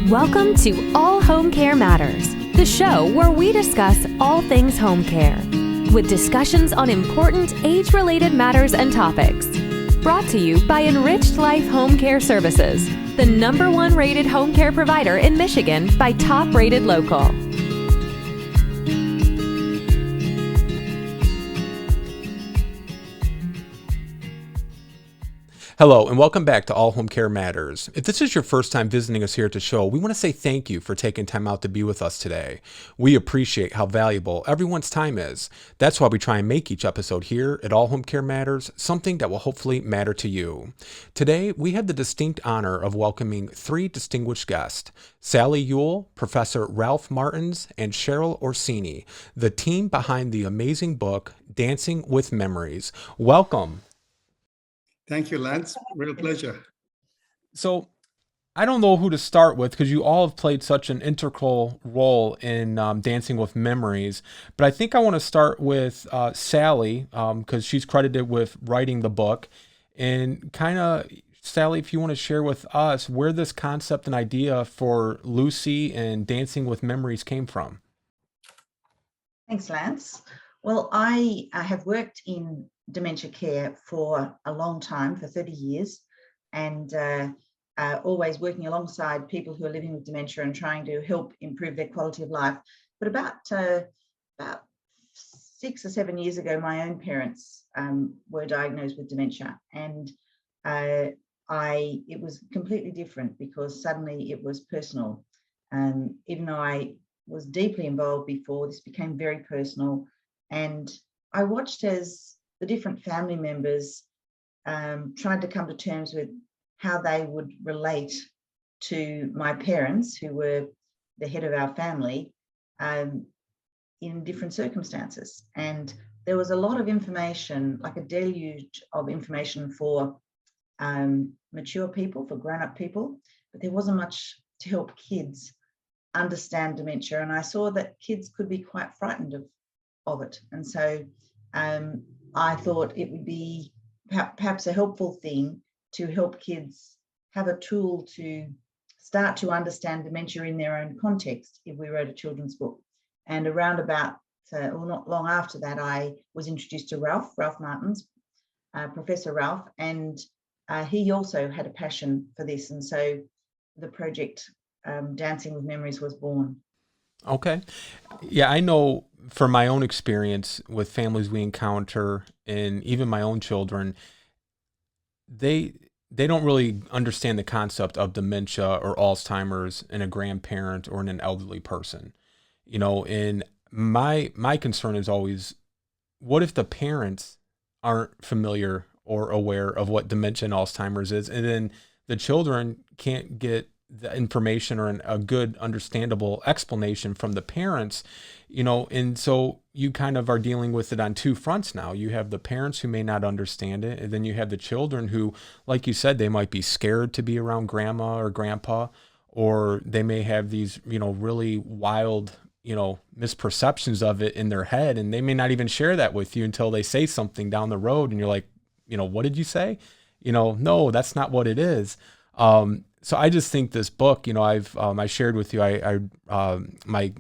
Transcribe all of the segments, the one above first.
Welcome to All Home Care Matters, the show where we discuss all things home care, with discussions on important age-related matters and topics. Brought to you by Enriched Life Home Care Services, the #1 rated home care provider in Michigan by Top Rated Local. Hello, and welcome back to All Home Care Matters. If this is your first time visiting us here at the show, we want to say thank you for taking time out to be with us today. We appreciate how valuable everyone's time is. That's why we try and make each episode here at All Home Care Matters something that will hopefully matter to you. Today, we have the distinct honor of welcoming 3 distinguished guests: Sally Ewell, Professor Ralph Martins, and Cheryl Orsini, the team behind the amazing book, Dancing with Memories. Welcome. Thank you, Lance. Real pleasure. So I don't know who to start with because you all have played such an integral role in Dancing with Memories. But I think I want to start with Sally because she's credited with writing the book. And kind of, Sally, if you want to share with us where this concept and idea for Lucy and Dancing with Memories came from. Thanks, Lance. Well, I have worked in dementia care for a long time, for 30 years, and always working alongside people who are living with dementia and trying to help improve their quality of life. But about 6 or 7 years ago, my own parents were diagnosed with dementia, and it was completely different because suddenly it was personal. Even though I was deeply involved before, this became very personal, and I watched as the different family members tried to come to terms with how they would relate to my parents, who were the head of our family, in different circumstances. And there was a lot of information, like a deluge of information for mature people, for grown-up people, but there wasn't much to help kids understand dementia. And I saw that kids could be quite frightened of it. And so I thought it would be perhaps a helpful thing to help kids have a tool to start to understand dementia in their own context if we wrote a children's book. And around about, or not long after that, I was introduced to Ralph Martins, Professor Ralph, and he also had a passion for this. And so the project Dancing with Memories was born. Okay. Yeah, I know from my own experience with families we encounter and even my own children, they don't really understand the concept of dementia or Alzheimer's in a grandparent or in an elderly person. You know, and my concern is always, what if the parents aren't familiar or aware of what dementia and Alzheimer's is, and then the children can't get the information or a good understandable explanation from the parents, you know, and so you kind of are dealing with it on 2 fronts now. You have the parents who may not understand it, and then you have the children who, like you said, they might be scared to be around grandma or grandpa, or they may have these, you know, really wild, you know, misperceptions of it in their head, and they may not even share that with you until they say something down the road, and you're like, you know, what did you say? You know, no, that's not what it is. So I just think this book, you know, I shared with you, my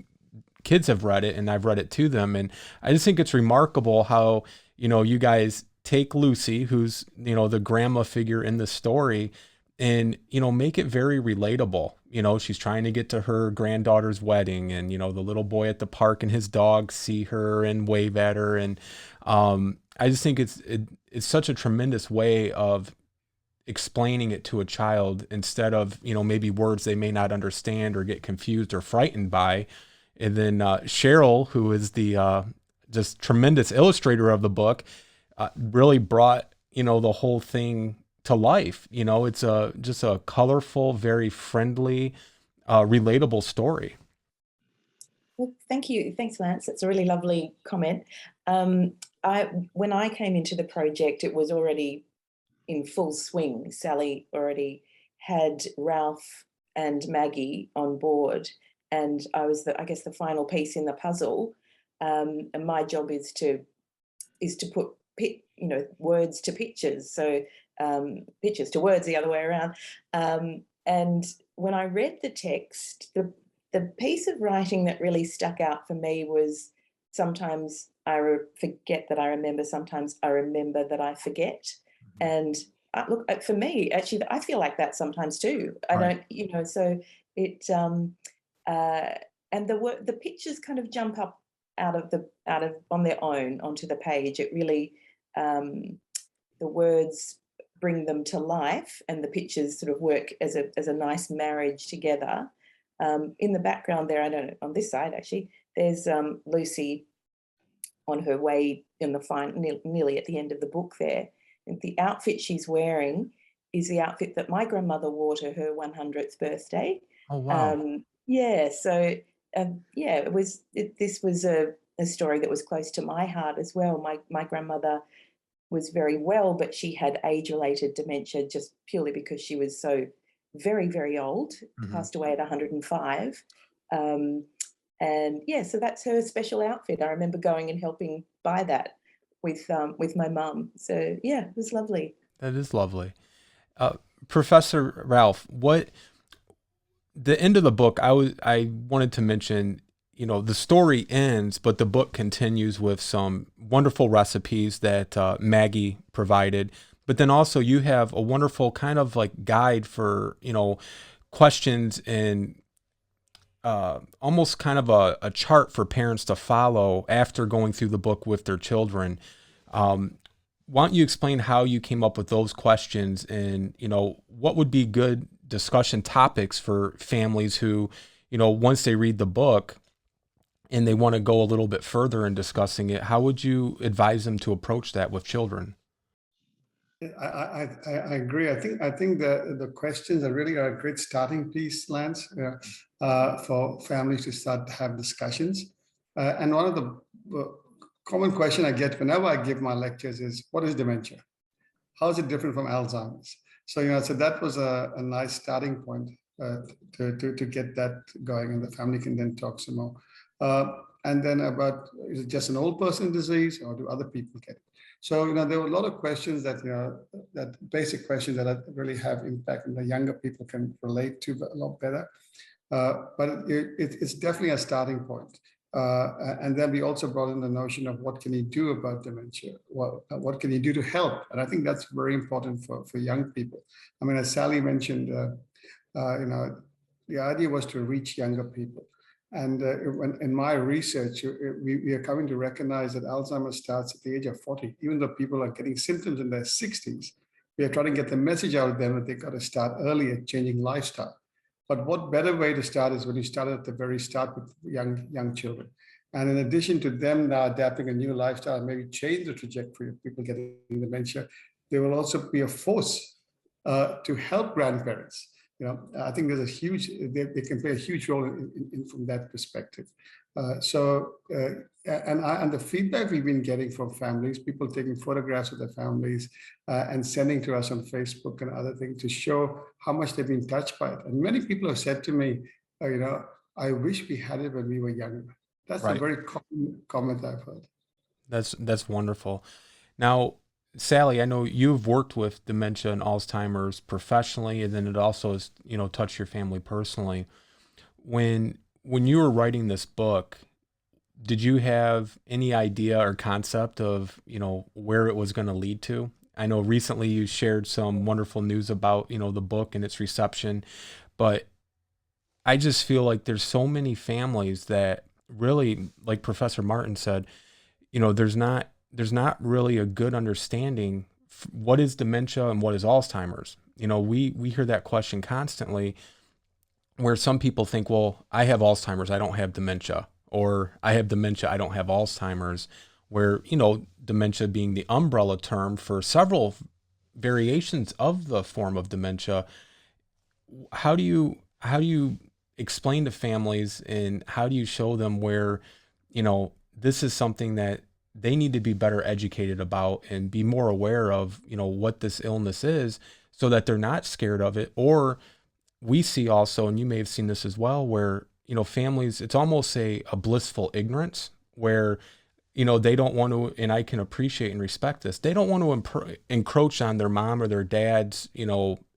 kids have read it and I've read it to them. And I just think it's remarkable how, you know, you guys take Lucy, who's, you know, the grandma figure in the story, and, you know, make it very relatable. You know, she's trying to get to her granddaughter's wedding, and, you know, the little boy at the park and his dog see her and wave at her. And I just think it's such a tremendous way of explaining it to a child instead of, you know, maybe words they may not understand or get confused or frightened by. And then Cheryl, who is the just tremendous illustrator of the book, really brought, you know, the whole thing to life. You know, it's just a colorful, very friendly, relatable story. Well, thank you. Thanks, Lance. It's a really lovely comment. When I came into the project, it was already in full swing. Sally already had Ralph and Maggie on board, and I was the final piece in the puzzle. And my job is to put words to pictures, so pictures to words the other way around. And when I read the text, the piece of writing that really stuck out for me was sometimes forget that I remember, sometimes I remember that I forget. And look, for me, actually, I feel like that sometimes too. I Right. don't, so it, and the pictures kind of jump up out of on their own onto the page. It really, the words bring them to life, and the pictures sort of work as a nice marriage together. In the background there, I don't know, on this side actually, there's Lucy on her way in the nearly at the end of the book there. And the outfit she's wearing is the outfit that my grandmother wore to her 100th birthday. Oh, wow. Yeah, so this was a story that was close to my heart as well. My grandmother was very well, but she had age-related dementia just purely because she was so very, very old, passed away at 105. And yeah, so that's her special outfit. I remember going and helping buy that with my mum. So yeah, it was lovely. That is lovely. Professor Ralph, the end of the book, I wanted to mention, the story ends, but the book continues with some wonderful recipes that Maggie provided. But then also you have a wonderful kind of like guide for, questions and almost kind of a chart for parents to follow after going through the book with their children. Why don't you explain how you came up with those questions and, what would be good discussion topics for families who, once they read the book and they want to go a little bit further in discussing it, how would you advise them to approach that with children? I agree. I think the questions are really a great starting piece, Lance, for families to start to have discussions. And one of the common question I get whenever I give my lectures is, what is dementia? How is it different from Alzheimer's? So, so that was a nice starting point to get that going, and the family can then talk some more. And then about, is it just an old person disease, or do other people get it? So, there were a lot of questions that, that basic questions that really have impact, and the younger people can relate to a lot better. But it's definitely a starting point. And then we also brought in the notion of what can you do about dementia? What can you do to help? And I think that's very important for young people. I mean, as Sally mentioned, the idea was to reach younger people. And in my research, we are coming to recognize that Alzheimer's starts at the age of 40. Even though people are getting symptoms in their 60s, we are trying to get the message out of them that they've got to start early at changing lifestyle. But what better way to start is when you start at the very start with young children. And in addition to them now adapting a new lifestyle and maybe change the trajectory of people getting dementia, there will also be a force to help grandparents. I think there's a huge, they can play a huge role in from that perspective. And the feedback we've been getting from families, people taking photographs of their families and sending to us on Facebook and other things to show how much they've been touched by it. And many people have said to me, I wish we had it when we were younger. That's Right. a very common comment I've heard. That's wonderful. Now, Sally, I know you've worked with dementia and Alzheimer's professionally, and then it also has, touched your family personally. When you were writing this book, did you have any idea or concept of, where it was going to lead to? I know recently you shared some wonderful news about, the book and its reception, but I just feel like there's so many families that really, like Professor Martin said, there's not really a good understanding what is dementia and what is Alzheimer's. We hear that question constantly, where some people think, well, I have Alzheimer's, I don't have dementia, or I have dementia, I don't have Alzheimer's, where, dementia being the umbrella term for several variations of the form of dementia. How do you explain to families, and how do you show them where, this is something that they need to be better educated about and be more aware of, what this illness is, so that they're not scared of it? Or we see also, and you may have seen this as well, where, families, it's almost a blissful ignorance where, they don't want to, and I can appreciate and respect this, they don't want to encroach on their mom or their dad's,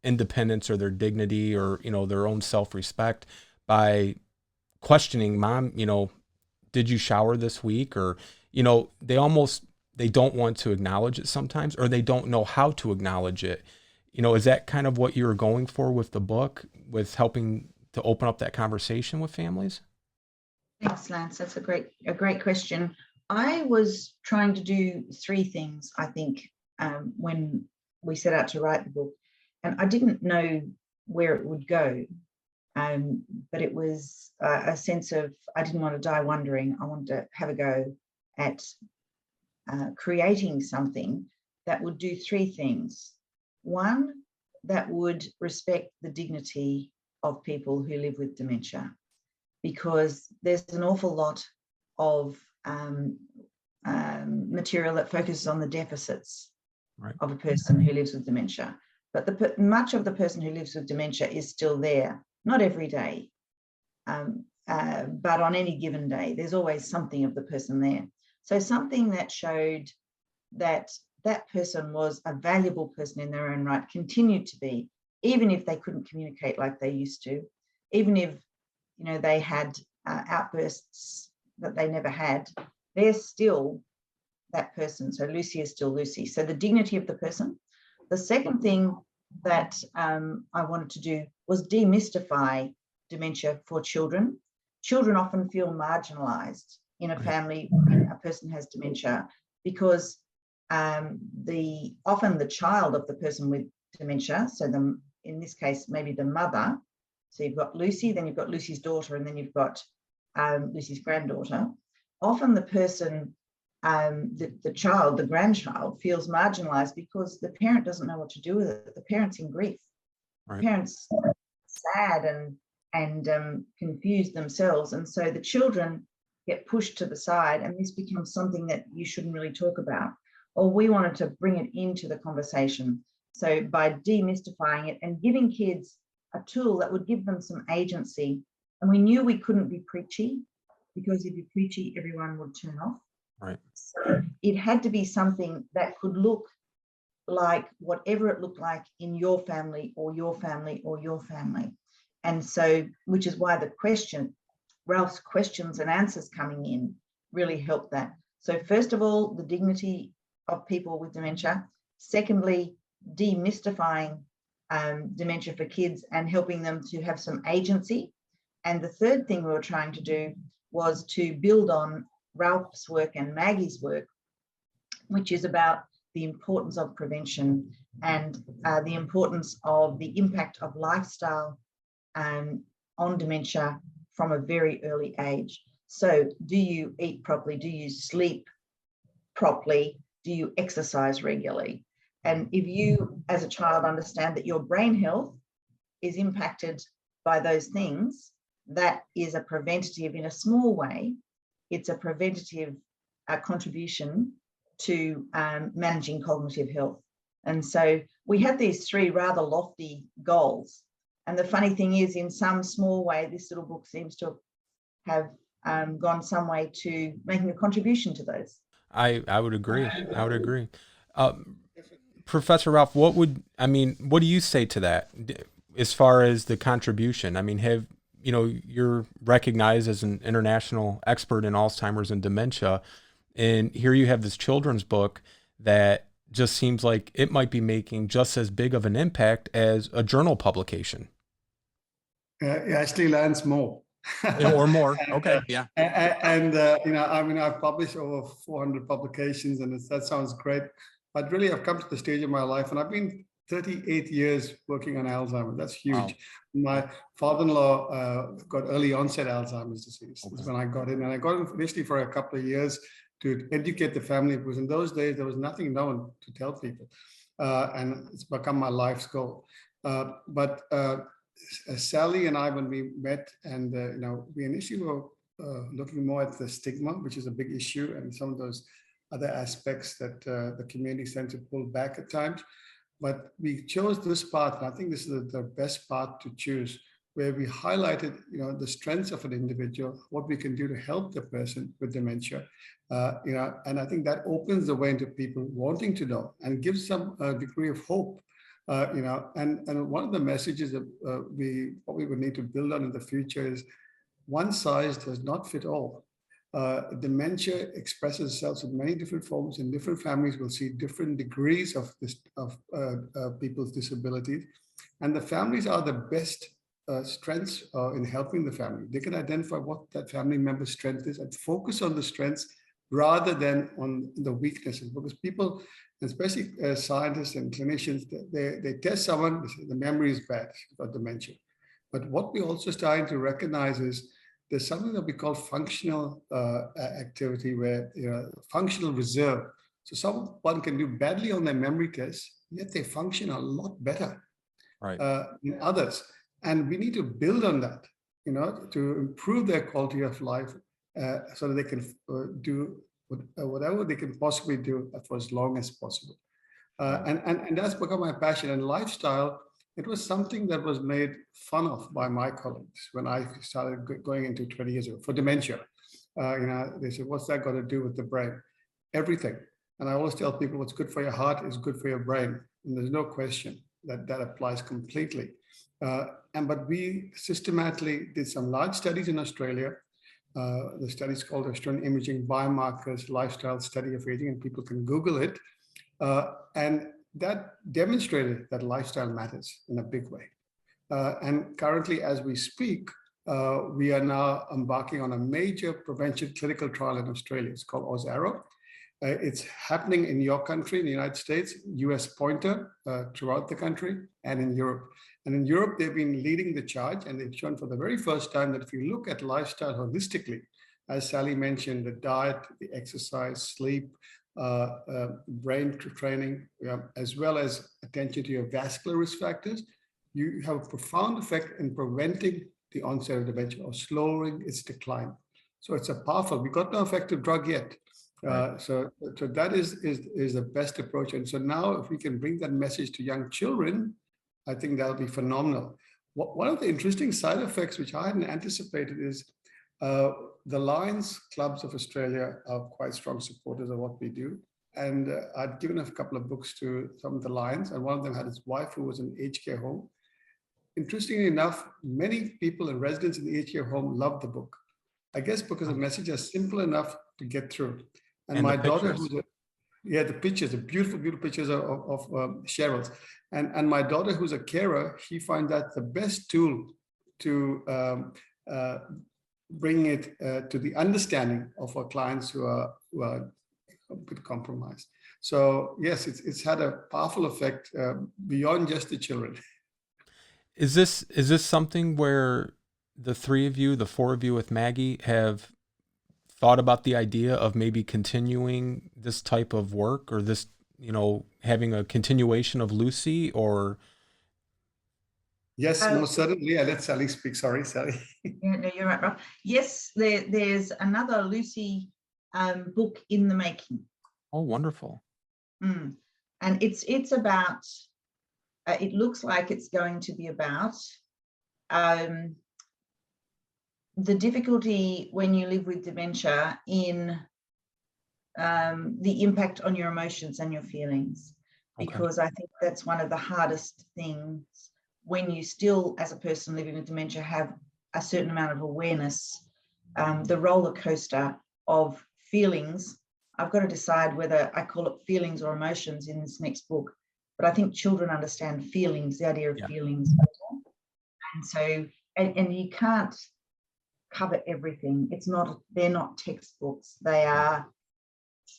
independence or their dignity or, their own self-respect by questioning, Mom, did you shower this week? Or, they don't want to acknowledge it sometimes, or they don't know how to acknowledge it. Is that kind of what you were going for with the book, with helping to open up that conversation with families? Thanks, Lance. That's a great question. I was trying to do three things, I think, when we set out to write the book, and I didn't know where it would go. But it was a sense of, I didn't want to die wondering. I wanted to have a go at creating something that would do three things. One, that would respect the dignity of people who live with dementia, because there's an awful lot of material that focuses on the deficits of a person who lives with dementia. But much of the person who lives with dementia is still there, not every day, but on any given day, there's always something of the person there. So something that showed that that person was a valuable person in their own right, continued to be, even if they couldn't communicate like they used to, even if they had outbursts that they never had, they're still that person. So Lucy is still Lucy. So the dignity of the person. The second thing that I wanted to do was demystify dementia for children. Children often feel marginalized in a family when a person has dementia, because often the child of the person with dementia, so in this case, maybe the mother, so you've got Lucy, then you've got Lucy's daughter, and then you've got Lucy's granddaughter. Often the person, the child, the grandchild, feels marginalized because the parent doesn't know what to do with it. The parent's in grief. The parent's sad and confused themselves. And so the children get pushed to the side, and this becomes something that you shouldn't really talk about. Or we wanted to bring it into the conversation. So by demystifying it and giving kids a tool that would give them some agency. And we knew we couldn't be preachy, because if you're preachy, everyone would turn off. Right. So it had to be something that could look like whatever it looked like in your family or your family or your family. And so, which is why Ralph's questions and answers coming in really helped that. So first of all, the dignity of people with dementia. Secondly, demystifying dementia for kids and helping them to have some agency. And the third thing we were trying to do was to build on Ralph's work and Maggie's work, which is about the importance of prevention and the importance of the impact of lifestyle on dementia from a very early age. So do you eat properly? Do you sleep properly? Do you exercise regularly? And if you, as a child, understand that your brain health is impacted by those things, that is a preventative in a small way. It's a preventative contribution to managing cognitive health. And so we had these three rather lofty goals. And the funny thing is, in some small way, this little book seems to have gone some way to making a contribution to those. I would agree. I would agree. Professor Ralph, what do you say to that as far as the contribution? I mean, you're recognized as an international expert in Alzheimer's and dementia, and here you have this children's book that just seems like it might be making just as big of an impact as a journal publication. Actually, Lance, more. Or more. Okay. Yeah. And I've published over 400 publications, and that sounds great. But really, I've come to the stage of my life, and I've been 38 years working on Alzheimer's. That's huge. Wow. My father-in-law got early onset Alzheimer's disease. That's when I got in, and I got in initially for a couple of years to educate the family, because in those days there was nothing known to tell people, and it's become my life's goal. But Sally and I, when we met, and we initially were looking more at the stigma, which is a big issue, and some of those other aspects that the communities tend to pull back at times. But we chose this path, and I think this is the best path to choose, where we highlighted, the strengths of an individual, what we can do to help the person with dementia, and I think that opens the way into people wanting to know and gives some degree of hope And one of the messages that we probably would need to build on in the future is one size does not fit all. Dementia expresses itself in many different forms, and different families will see different degrees of people's disabilities. And the families are the best strengths in helping the family. They can identify what that family member's strength is and focus on the strengths rather than on the weaknesses. Because people, especially scientists and clinicians, they test someone, they say the memory is bad, she's got dementia. But what we're also starting to recognize is there's something that we call functional activity, where functional reserve. So someone can do badly on their memory tests, yet they function a lot better than others. And we need to build on that, to improve their quality of life, so that they can do whatever they can possibly do for as long as possible. And that's become my passion. And lifestyle, it was something that was made fun of by my colleagues when I started going into 20 years ago for dementia. They said, what's that got to do with the brain? Everything. And I always tell people what's good for your heart is good for your brain. And there's no question that applies completely. But we systematically did some large studies in Australia. The study is called Australian Imaging Biomarkers Lifestyle Study of Aging, and people can Google it. And that demonstrated that lifestyle matters in a big way. And currently, as we speak, we are now embarking on a major prevention clinical trial in Australia. It's called AusArrow. It's happening in your country, in the United States, US Pointer, throughout the country, and in Europe. And in Europe, they've been leading the charge, and they've shown for the very first time that if you look at lifestyle holistically, as Sally mentioned, the diet, the exercise, sleep, brain training, as well as attention to your vascular risk factors, you have a profound effect in preventing the onset of dementia or slowing its decline. So it's a powerful, we got no effective drug yet. So that is the best approach. And so now if we can bring that message to young children, I think that'll be phenomenal. One of the interesting side effects, which I hadn't anticipated, is the Lions Clubs of Australia are quite strong supporters of what we do. And I'd given a couple of books to some of the Lions, and one of them had his wife who was in an aged care home. Interestingly enough, many people and residents in the aged care home loved the book. I guess because the message is simple enough to get through. And my daughter, the pictures, the beautiful, beautiful pictures of Cheryl's. And my daughter, who's a carer, she finds that the best tool to bring it to the understanding of our clients who are a bit compromised. So yes, it's had a powerful effect beyond just the children. Is this something where the four of you with Maggie have thought about the idea of maybe continuing this type of work, or this, having a continuation of Lucy, or? Yes, most certainly. I let Sally speak. Sorry, Sally. Yeah, no, you're right, Rob. Yes, there's another Lucy book in the making. Oh, wonderful. And it's about, it looks like it's going to be about the difficulty when you live with dementia in the impact on your emotions and your feelings, because I think that's one of the hardest things when you still, as a person living with dementia, have a certain amount of awareness, the roller coaster of feelings. I've got to decide whether I call it feelings or emotions in this next book, but I think children understand feelings, the idea of feelings. And so, and you can't cover everything. They're not textbooks. They are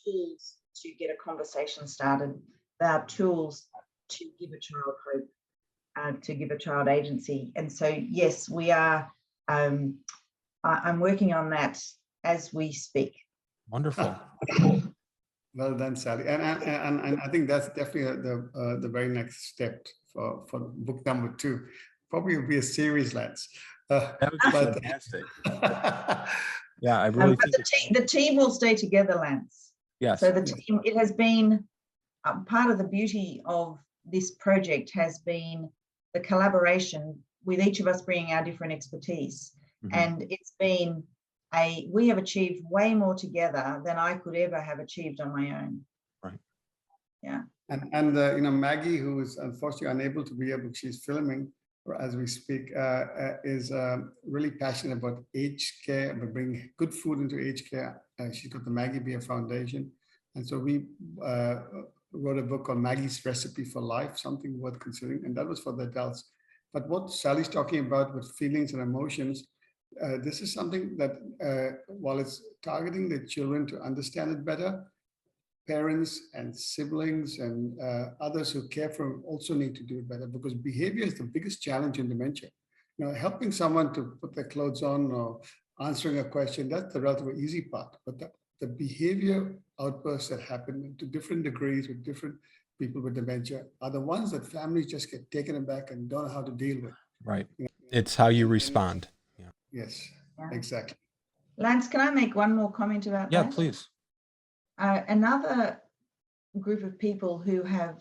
tools to get a conversation started. They are tools to give a child hope, to give a child agency. And so, yes, we are, I'm working on that as we speak. Wonderful. Well done, Sally. And I think that's definitely the very next step for book number 2. Probably will be a series, Lance. That would be fantastic. Yeah, I really think the team will stay together, Lance. Yes. So the team, it has been part of the beauty of this project has been the collaboration with each of us bringing our different expertise. Mm-hmm. And it's been we have achieved way more together than I could ever have achieved on my own. Right. Yeah. And Maggie, who is unfortunately unable to be able, she's filming as we speak, is really passionate about aged care, about bringing good food into aged care. She's got the Maggie Beer Foundation. And so we wrote a book called Maggie's Recipe for Life, something worth considering. And that was for the adults. But what Sally's talking about with feelings and emotions, this is something that while it's targeting the children to understand it better, parents and siblings and others who care for them also need to do it better, because behavior is the biggest challenge in dementia. Helping someone to put their clothes on or answering a question, that's the relatively easy part. But the behavior outbursts that happen to different degrees with different people with dementia are the ones that families just get taken aback and don't know how to deal with. Right. It's how you respond. Yeah. Yes, Yeah. exactly. Lance, can I make one more comment about that? Yeah, please. Another group of people who have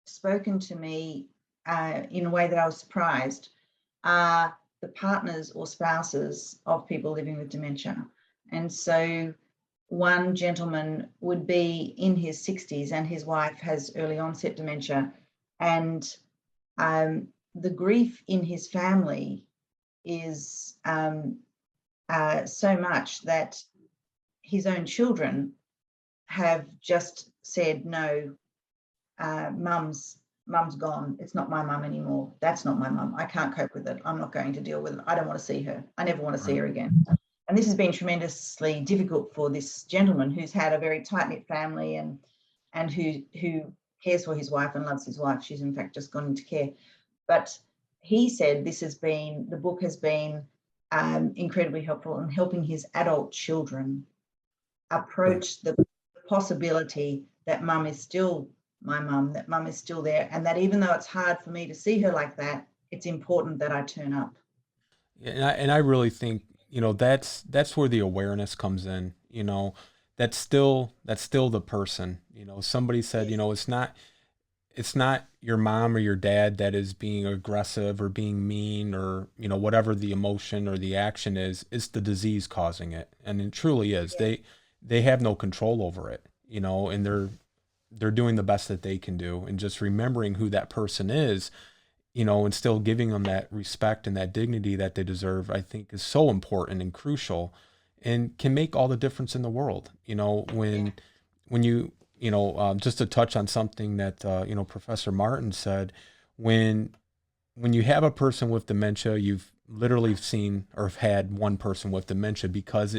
spoken to me in a way that I was surprised are the partners or spouses of people living with dementia. And so one gentleman would be in his 60s and his wife has early onset dementia. And the grief in his family is so much that his own children have just said, no, mum's gone. It's not my mum anymore. That's not my mum. I can't cope with it. I'm not going to deal with it. I don't want to see her. I never want to see her again. And this has been tremendously difficult for this gentleman who's had a very tight-knit family and who cares for his wife and loves his wife. She's in fact just gone into care. But he said the book has been incredibly helpful in helping his adult children approach the possibility that mum is still my mum, that mum is still there, and that even though it's hard for me to see her like that, it's important that I turn up. And I really think, that's where the awareness comes in. That's still the person. Somebody said, it's not your mom or your dad that is being aggressive or being mean or, whatever the emotion or the action is, it's the disease causing it. And it truly is. Yeah. They have no control over it, and they're doing the best that they can do. And just remembering who that person is, and still giving them that respect and that dignity that they deserve, I think is so important and crucial and can make all the difference in the world. When you, just to touch on something that, Professor Martin said, when you have a person with dementia, you've literally seen or have had one person with dementia, because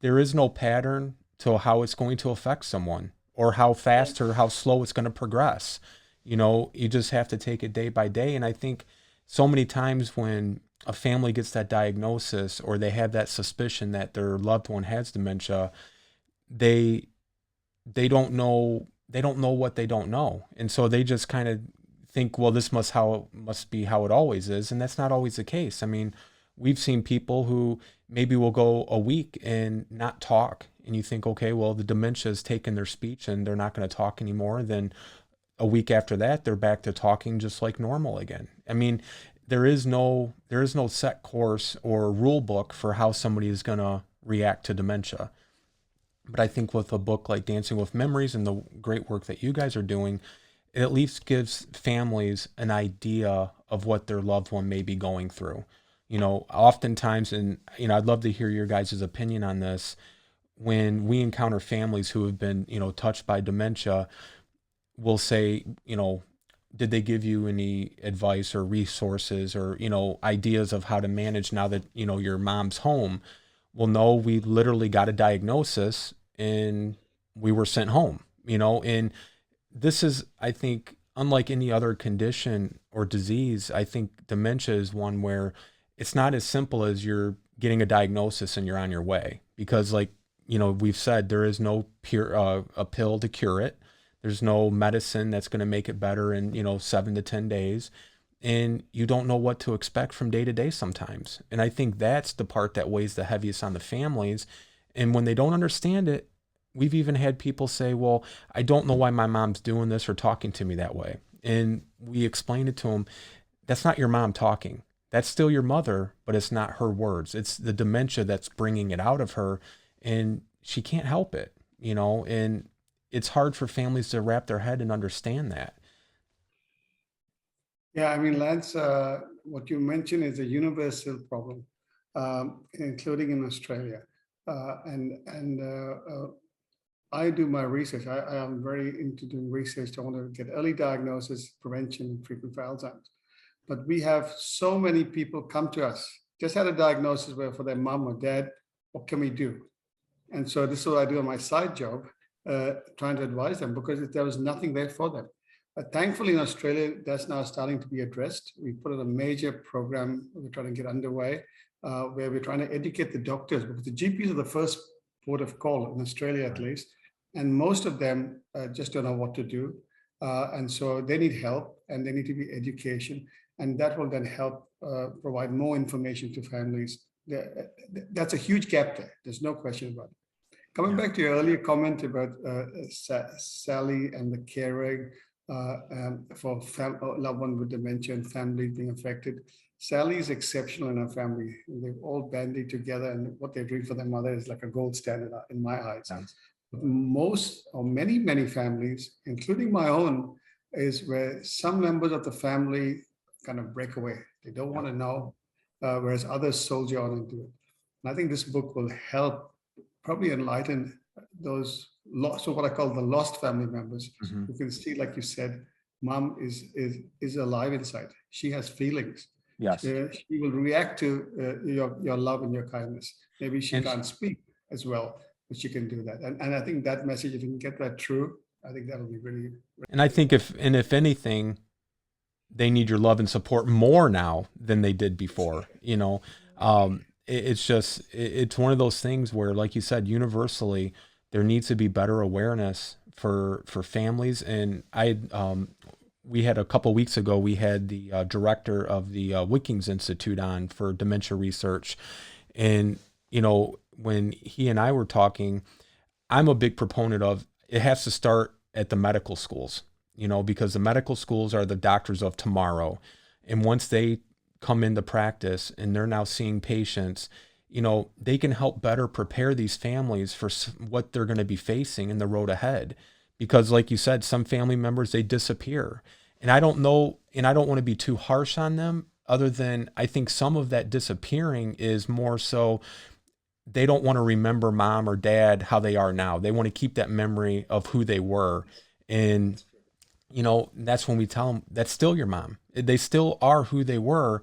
there is no pattern to how it's going to affect someone or how fast or how slow it's going to progress. You just have to take it day by day. And I think so many times when a family gets that diagnosis or they have that suspicion that their loved one has dementia, they don't know what they don't know. And so they just kind of think, well, this must be how it always is. And that's not always the case. I mean, we've seen people who maybe will go a week and not talk. And you think, okay, well, the dementia has taken their speech and they're not going to talk anymore. Then a week after that, they're back to talking just like normal again. I mean, there is no set course or rule book for how somebody is going to react to dementia. But I think with a book like Dancing with Memories and the great work that you guys are doing, it at least gives families an idea of what their loved one may be going through. Oftentimes, and, I'd love to hear your guys' opinion on this, when we encounter families who have been, touched by dementia, we'll say, did they give you any advice or resources or, ideas of how to manage now that, your mom's home? Well, no, we literally got a diagnosis and we were sent home, and this is, I think, unlike any other condition or disease, I think dementia is one where it's not as simple as you're getting a diagnosis and you're on your way, because we've said, there is no a pill to cure it. There's no medicine that's going to make it better in, 7 to 10 days. And you don't know what to expect from day to day sometimes. And I think that's the part that weighs the heaviest on the families. And when they don't understand it, we've even had people say, well, I don't know why my mom's doing this or talking to me that way. And we explain it to them. That's not your mom talking. That's still your mother, but it's not her words. It's the dementia that's bringing it out of her, and she can't help it, and it's hard for families to wrap their head and understand that. Yeah, I mean, Lance, what you mentioned is a universal problem, including in Australia. I do my research. I am very into doing research. I want to get early diagnosis, prevention, and treatment for Alzheimer's. But we have so many people come to us, just had a diagnosis where for their mom or dad, what can we do? And so this is what I do on my side job, trying to advise them, because there was nothing there for them. Thankfully, in Australia, that's now starting to be addressed. We put in a major program we're trying to get underway, where we're trying to educate the doctors, because the GPs are the first port of call in Australia, at least. And most of them just don't know what to do. And so they need help, and they need to be education. And that will then help provide more information to families. That's a huge gap there. There's no question about it. Coming back to your earlier comment about Sally and the caring for loved one with dementia and family being affected. Sally is exceptional in her family. They've all banded together, and what they're doing for their mother is like a gold standard in my eyes. Most or many families, including my own, is where some members of the family kind of break away. They don't want to know, whereas others soldier on and do it. And I think this book will help probably enlighten those lost, so what I call the lost family members, who can see, like you said, mom is alive inside. She has feelings. Yes. She will react to your love and your kindness. Maybe she can't speak as well, but she can do that. And I think that message, if you can get that through, I think that'll be really. And I think if anything, they need your love and support more now than they did before. You know, it's one of those things where, like you said, universally, there needs to be better awareness for families. And we had a couple weeks ago, we had the director of the Wickings Institute on for dementia research. And, you know, when he and I were talking, I'm a big proponent of it has to start at the medical schools, you know, because the medical schools are the doctors of tomorrow. And once they come into practice and they're now seeing patients, you know, they can help better prepare these families for what they're going to be facing in the road ahead. Because like you said, some family members, they disappear. And I don't know, and I don't want to be too harsh on them, other than I think some of that disappearing is more so they don't want to remember mom or dad how they are now. They want to keep that memory of who they were. And, you know, that's when we tell them that's still your mom. They still are who they were,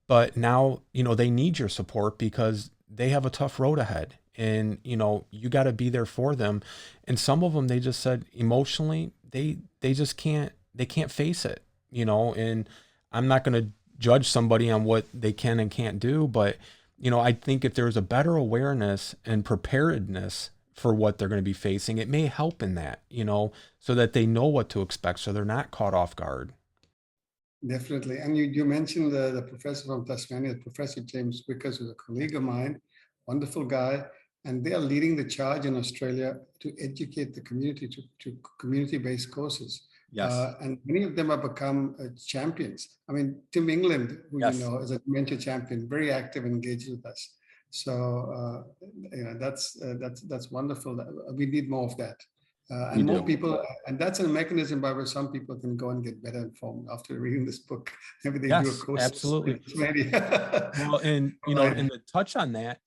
but now, you know, they need your support because they have a tough road ahead. And, you know, you got to be there for them. And some of them, they just said emotionally, they just can't face it, you know, and I'm not going to judge somebody on what they can and can't do. But, you know, I think if there's a better awareness and preparedness for what they're going to be facing, it may help in that, you know, so that they know what to expect, so they're not caught off guard. Definitely. And you mentioned the professor from Tasmania, Professor James Wickers, who's a colleague of mine, wonderful guy. And they are leading the charge in Australia to educate the community to community-based courses. Yes. And many of them have become champions. I mean, Tim England, who Yes. you know is a dementia champion, very active and engaged with us. So you know, that's wonderful. We need more of that. And more people, and that's a mechanism by which some people can go and get better informed after reading this book. Maybe they do a course. Absolutely. Maybe. Well, and you know, and to touch on that,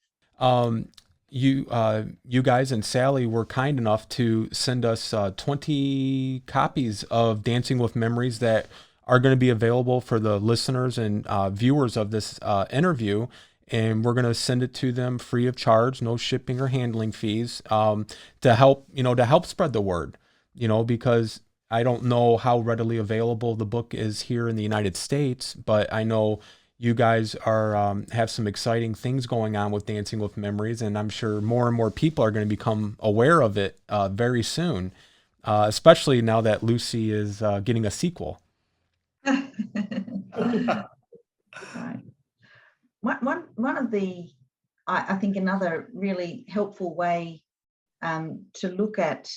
you guys and Sally were kind enough to send us 20 copies of Dancing with Memories that are going to be available for the listeners and viewers of this interview. And we're going to send it to them free of charge, no shipping or handling fees, to help spread the word, you know, because I don't know how readily available the book is here in the United States, but I know you guys are have some exciting things going on with Dancing with Memories, and I'm sure more and more people are going to become aware of it very soon, especially now that Lucy is getting a sequel. Right. One of the, I think another really helpful way to look at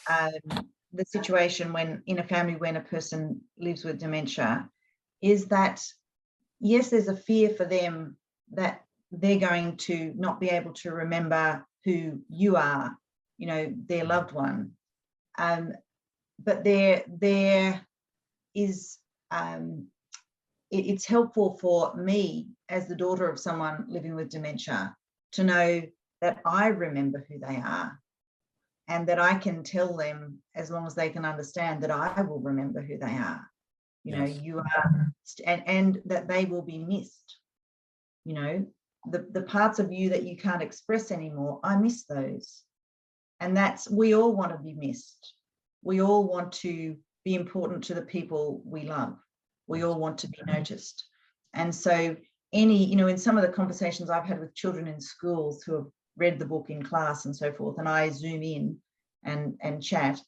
the situation when in a family when a person lives with dementia is that, yes, there's a fear for them that they're going to not be able to remember who you are, you know, their loved one. But there is, it's helpful for me as the daughter of someone living with dementia to know that I remember who they are, and that I can tell them, as long as they can understand, that I will remember who they are. You know, you are, and that they will be missed. You know, the parts of you that you can't express anymore, I miss those. And we all want to be missed. We all want to be important to the people we love. We all want to be noticed. And so in some of the conversations I've had with children in schools who have read the book in class and so forth, and I zoom in and chat,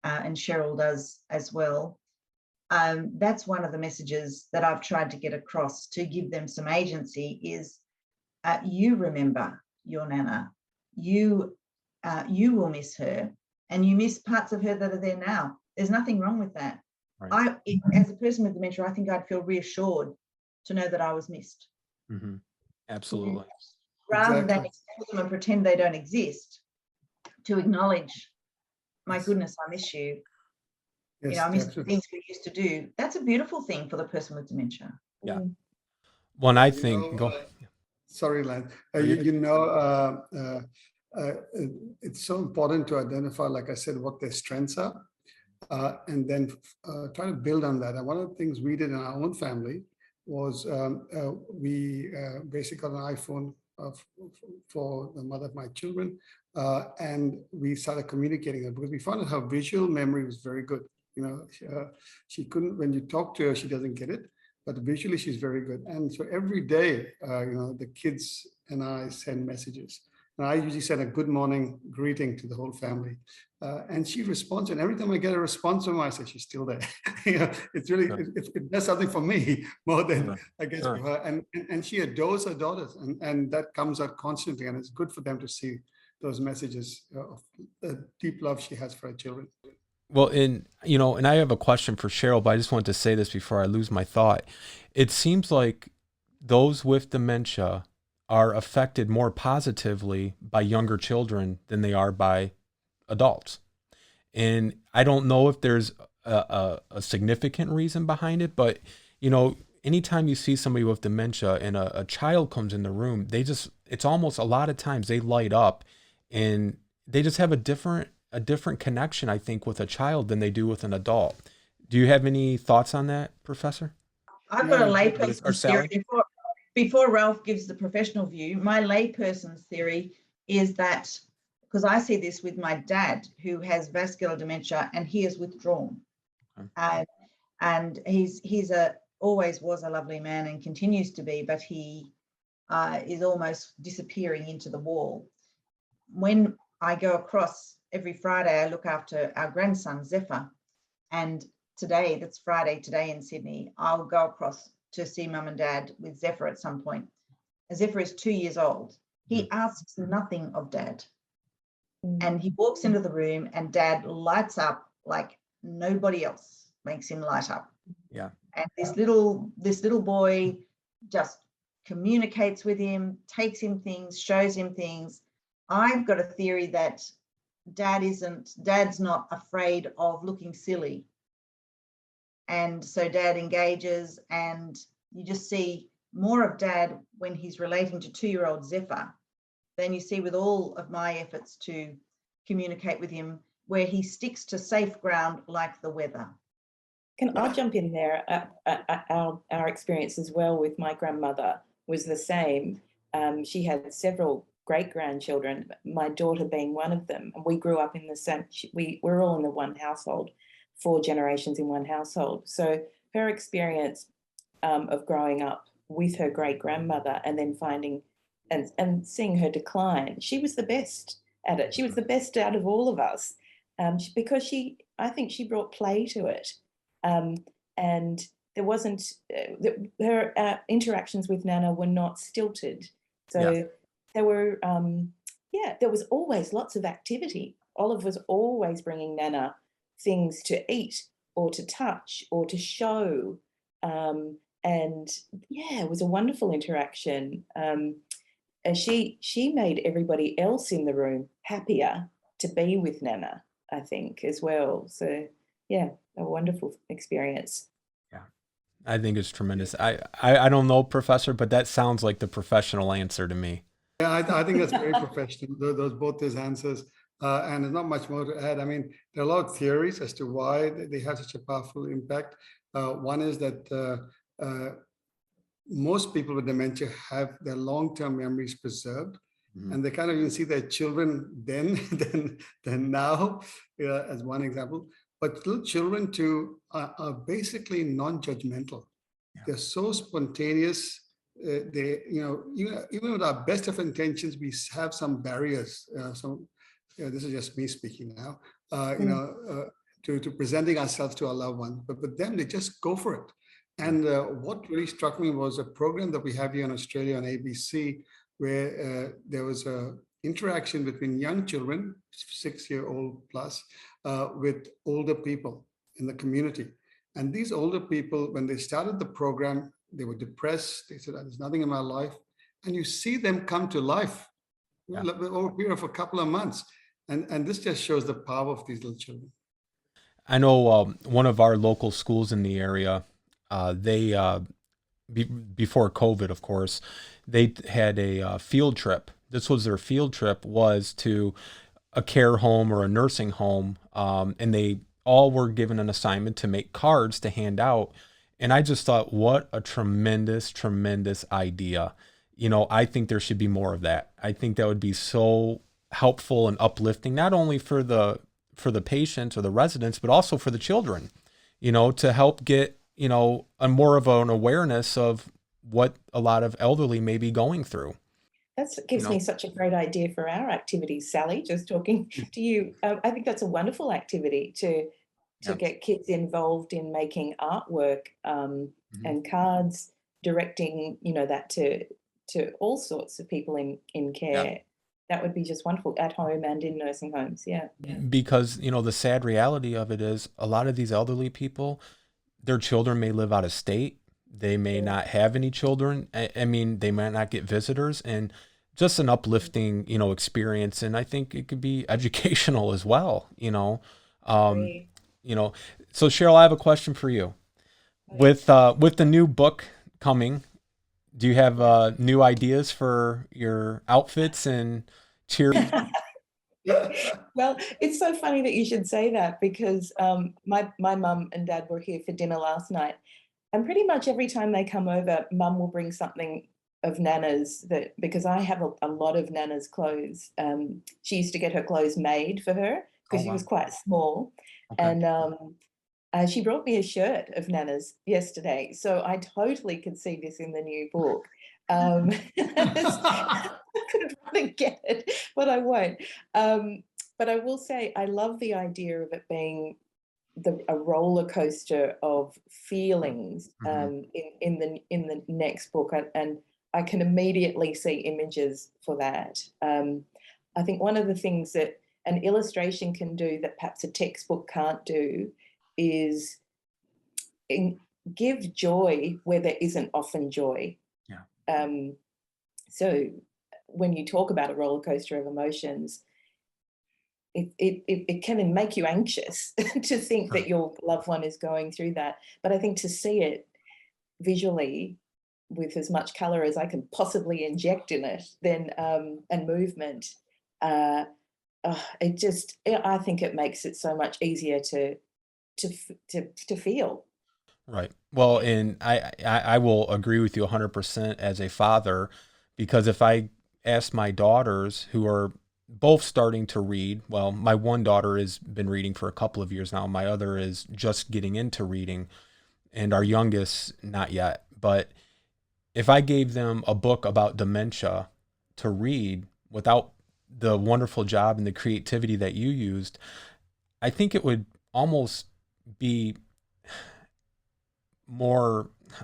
and Cheryl does as well. That's one of the messages that I've tried to get across to give them some agency is, you remember your Nana, you will miss her, and you miss parts of her that are there now. There's nothing wrong with that. Right. As a person with dementia, I think I'd feel reassured to know that I was missed. Mm-hmm. Absolutely. Rather than ignore them and pretend they don't exist, to acknowledge, my goodness, I miss you. Yes, I miss the things we used to do. That's a beautiful thing for the person with dementia. Yeah. Well, I think, sorry, Lance. It's so important to identify, like I said, what their strengths are, and then try to build on that. And one of the things we did in our own family was we basically got an iPhone for the mother of my children, and we started communicating it because we found out her visual memory was very good. She couldn't, when you talk to her, she doesn't get it, but visually she's very good. And so every day, the kids and I send messages. And I usually send a good morning greeting to the whole family. And she responds. And every time I get a response from her, I say, she's still there. It's really, it does something for me more than I guess for her. And she adores her daughters. And that comes out constantly. And it's good for them to see those messages of the deep love she has for her children. Well, and I have a question for Cheryl, but I just wanted to say this before I lose my thought. It seems like those with dementia are affected more positively by younger children than they are by adults. And I don't know if there's a significant reason behind it, but, anytime you see somebody with dementia and a child comes in the room, it's almost a lot of times they light up and they just have a different connection, I think, with a child than they do with an adult. Do you have any thoughts on that, Professor? I've got a layperson's theory. Before Ralph gives the professional view, my layperson's theory is that, because I see this with my dad who has vascular dementia and he is withdrawn. And he's always was a lovely man and continues to be, but he is almost disappearing into the wall. When I go across every Friday, I look after our grandson, Zephyr. And today, that's Friday today in Sydney, I'll go across to see mum and dad with Zephyr at some point. Zephyr is 2 years old. He asks nothing of dad. And he walks into the room and dad lights up like nobody else makes him light up. Yeah. And this little boy just communicates with him, takes him things, shows him things. I've got a theory that dad's not afraid of looking silly. And so dad engages, and you just see more of dad when he's relating to 2-year-old Zephyr than you see with all of my efforts to communicate with him, where he sticks to safe ground like the weather. Can I jump in there? Our experience as well with my grandmother was the same. She had several great-grandchildren, my daughter being one of them. And we grew up in the same, we're all in the one household, 4 generations in one household. So her experience of growing up with her great-grandmother and then finding and seeing her decline, she was the best at it. She was the best out of all of us because I think she brought play to it. And there wasn't, her interactions with Nana were not stilted. So there were, there was always lots of activity. Olive was always bringing Nana things to eat or to touch or to show. And it was a wonderful interaction. And she made everybody else in the room happier to be with Nana. I think, as well. So yeah, a wonderful experience. Yeah, I think it's tremendous. I don't know, Professor, but that sounds like the professional answer to me. Yeah, I think that's very professional, those both those answers. And there's not much more to add. I mean, there are a lot of theories as to why they have such a powerful impact. One is that most people with dementia have their long-term memories preserved, and they kind of even see their children then than now, as one example. But little children too are basically non-judgmental. They're so spontaneous. They, even with our best of intentions, we have some barriers. This is just me speaking now. To presenting ourselves to our loved one, but with them, they just go for it. And what really struck me was a program that we have here in Australia on ABC, where there was a interaction between young children, 6-year-old plus, with older people in the community. And these older people, when they started the program, they were depressed. They said, "There's nothing in my life." And you see them come to life over a period of a couple of months. And this just shows the power of these little children. I know one of our local schools in the area, they before COVID, of course, they had a field trip. This was their field trip, was to a care home or a nursing home, and they all were given an assignment to make cards to hand out. And I just thought, what a tremendous, tremendous idea. I think there should be more of that. I think that would be so helpful and uplifting, not only for the patients or the residents, but also for the children, to help get, a more of an awareness of what a lot of elderly may be going through. That gives me such a great idea for our activities, Sally, just talking to you. I think that's a wonderful activity to get kids involved in making artwork and cards, directing, that to all sorts of people in care. Yeah. That would be just wonderful at home and in nursing homes. Yeah. Because, the sad reality of it is a lot of these elderly people, their children may live out of state. They may not have any children. I mean, they might not get visitors, and just an uplifting, experience. And I think it could be educational as well, So Cheryl, I have a question for you. With the new book coming, do you have new ideas for your outfits and cheer? Well, it's so funny that you should say that, because my mum and dad were here for dinner last night, and pretty much every time they come over, Mum will bring something of Nana's, because I have a lot of Nana's clothes. She used to get her clothes made for her because she was quite small. Okay. And she brought me a shirt of Nana's yesterday, so I totally could see this in the new book. I could rather get it, but I won't. But I will say I love the idea of it being a roller coaster of feelings in the next book, and I can immediately see images for that. I think one of the things that an illustration can do that perhaps a textbook can't do is give joy where there isn't often joy. Yeah. So when you talk about a roller coaster of emotions, it can make you anxious to think that your loved one is going through that. But I think to see it visually with as much color as I can possibly inject in it, then and movement, I think it makes it so much easier to feel. Right. Well, and I will agree with you 100% as a father, because if I ask my daughters, who are both starting to read, well, my one daughter has been reading for a couple of years now. My other is just getting into reading, and our youngest, not yet. But if I gave them a book about dementia to read without the wonderful job and the creativity that you used, I think it would almost be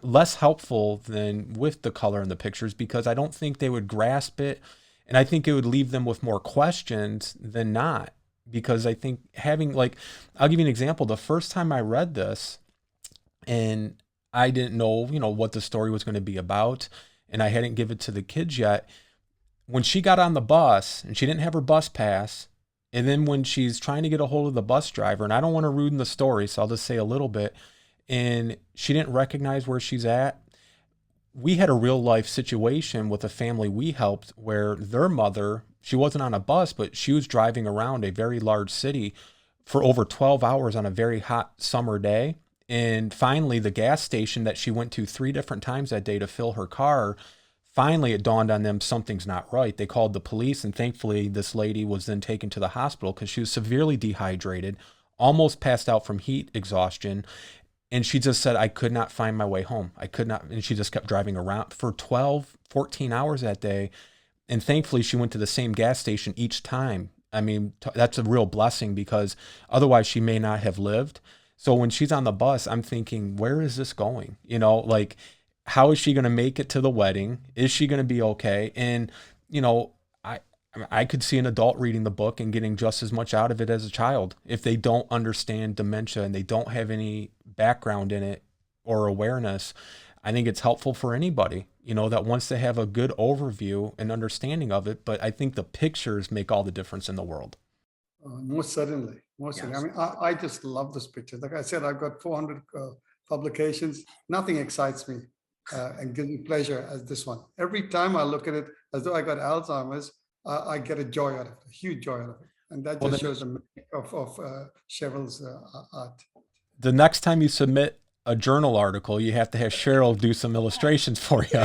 less helpful than with the color and the pictures, because I don't think they would grasp it. And I think it would leave them with more questions than not, because I think I'll give you an example. The first time I read this, and I didn't know, what the story was going to be about, and I hadn't given it to the kids yet. When she got on the bus and she didn't have her bus pass, And then when she's trying to get a hold of the bus driver, and I don't want to ruin the story, so I'll just say a little bit, and she didn't recognize where she's at. We had a real life situation with a family we helped where their mother, she wasn't on a bus, but she was driving around a very large city for over 12 hours on a very hot summer day. And finally, the gas station that she went to 3 different times that day to fill her car, finally it dawned on them something's not right. They called the police, and thankfully this lady was then taken to the hospital because she was severely dehydrated, almost passed out from heat exhaustion. And she just said, I could not find my way home. I could not. And she just kept driving around for 12, 14 hours that day. And thankfully, she went to the same gas station each time. I mean, that's a real blessing because otherwise she may not have lived. So when she's on the bus, I'm thinking, where is this going? You know, like, how is she going to make it to the wedding? Is she going to be okay? And, you know, I could see an adult reading the book and getting just as much out of it as a child. If they don't understand dementia and they don't have any background in it or awareness, I think it's helpful for anybody, you know, that wants to have a good overview and understanding of it. But I think the pictures make all the difference in the world. Most certainly. Most certainly. I mean, I just love this picture. Like I said, I've got 400 publications. Nothing excites me and gives me pleasure as this one. Every time I look at it as though I got Alzheimer's, I get a joy out of it, a huge joy out of it. And that just shows the magic of Cheryl's art. The next time you submit a journal article, you have to have Cheryl do some illustrations for you.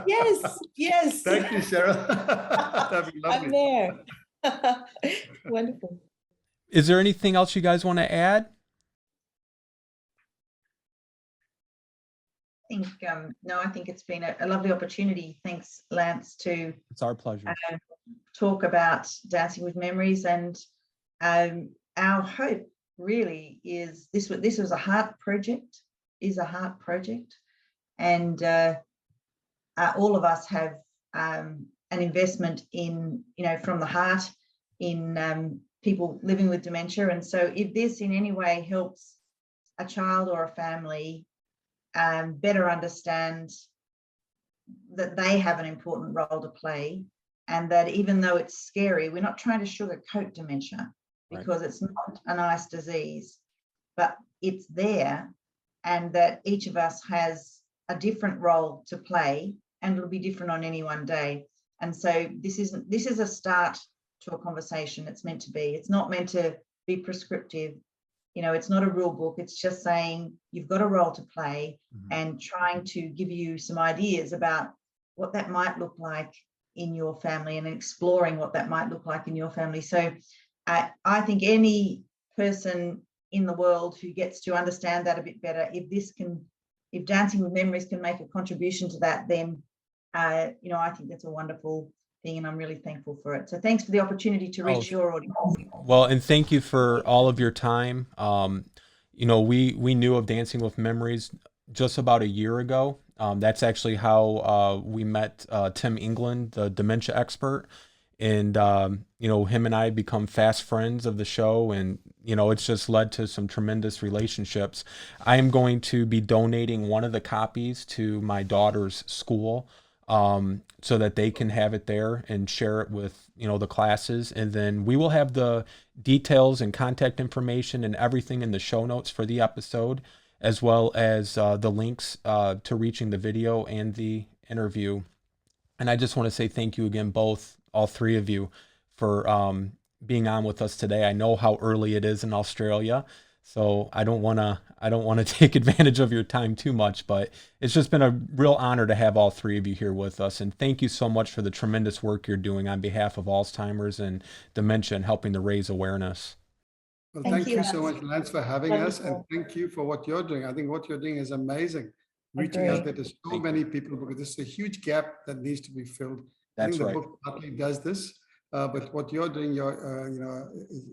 Yes, yes. Thank you, Cheryl. That'd be lovely. I'm there. Wonderful. Is there anything else you guys want to add? I think it's been a lovely opportunity. Thanks, Lance, to It's our pleasure. talk about Dancing with Memories. And our hope really is this was a heart project, and all of us have an investment in, from the heart in people living with dementia. And so if this in any way helps a child or a family better understand that they have an important role to play, and that even though it's scary, we're not trying to sugarcoat dementia, because it's not a nice disease, but it's there, and that each of us has a different role to play, and it'll be different on any one day. And so this is a start to a conversation. It's meant to be. It's not meant to be prescriptive. It's not a rule book. It's just saying you've got a role to play, and trying to give you some ideas about what that might look like in your family, and exploring what that might look like in your family. So I think any person in the world who gets to understand that a bit better, if Dancing with Memories can make a contribution to that, then I think that's a wonderful thing, and I'm really thankful for it. So thanks for the opportunity to reach your audience. Well, and thank you for all of your time. We knew of Dancing with Memories just about a year ago. That's actually how we met Tim England, the dementia expert. And, him and I become fast friends of the show, and, it's just led to some tremendous relationships. I am going to be donating one of the copies to my daughter's school, so that they can have it there and share it with, the classes. And then we will have the details and contact information and everything in the show notes for the episode, as well as the links to reaching the video and the interview. And I just want to say thank you again, all three of you, for being on with us today. I know how early it is in Australia, so I don't want to take advantage of your time too much, but it's just been a real honor to have all three of you here with us. And thank you so much for the tremendous work you're doing on behalf of Alzheimer's and dementia, and helping to raise awareness. Well, thank you so much, Lance, for having us, and thank you for what you're doing. I think what you're doing is amazing, reaching out there to so many people, because there's a huge gap that needs to be filled. I think the book partly does this, but what you're doing,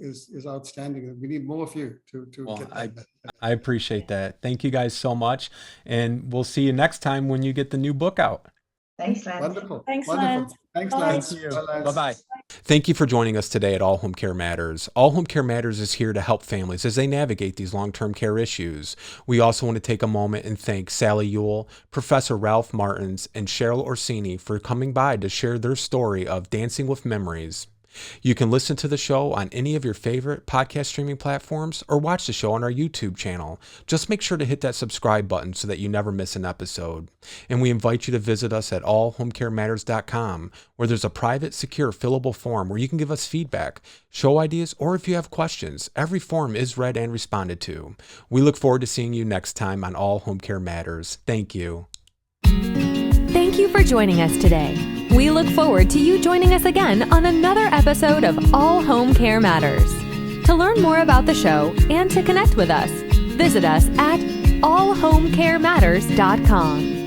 is outstanding. We need more of you to get that. I appreciate that. Thank you guys so much, and we'll see you next time when you get the new book out. Thanks, Lance. Wonderful. Thanks, Wonderful. Lance. Thanks, Bye. Lance. Thank you. Bye, Lance. Bye-bye. Thank you for joining us today at All Home Care Matters. All Home Care Matters is here to help families as they navigate these long-term care issues. We also want to take a moment and thank Sally Ewell, Professor Ralph Martins, and Cheryl Orsini for coming by to share their story of Dancing with Memories. You can listen to the show on any of your favorite podcast streaming platforms or watch the show on our YouTube channel. Just make sure to hit that subscribe button so that you never miss an episode. And we invite you to visit us at allhomecarematters.com, where there's a private, secure, fillable form where you can give us feedback, show ideas, or if you have questions. Every form is read and responded to. We look forward to seeing you next time on All Home Care Matters. Thank you. Thank you for joining us today. We look forward to you joining us again on another episode of All Home Care Matters. To learn more about the show and to connect with us, visit us at allhomecarematters.com.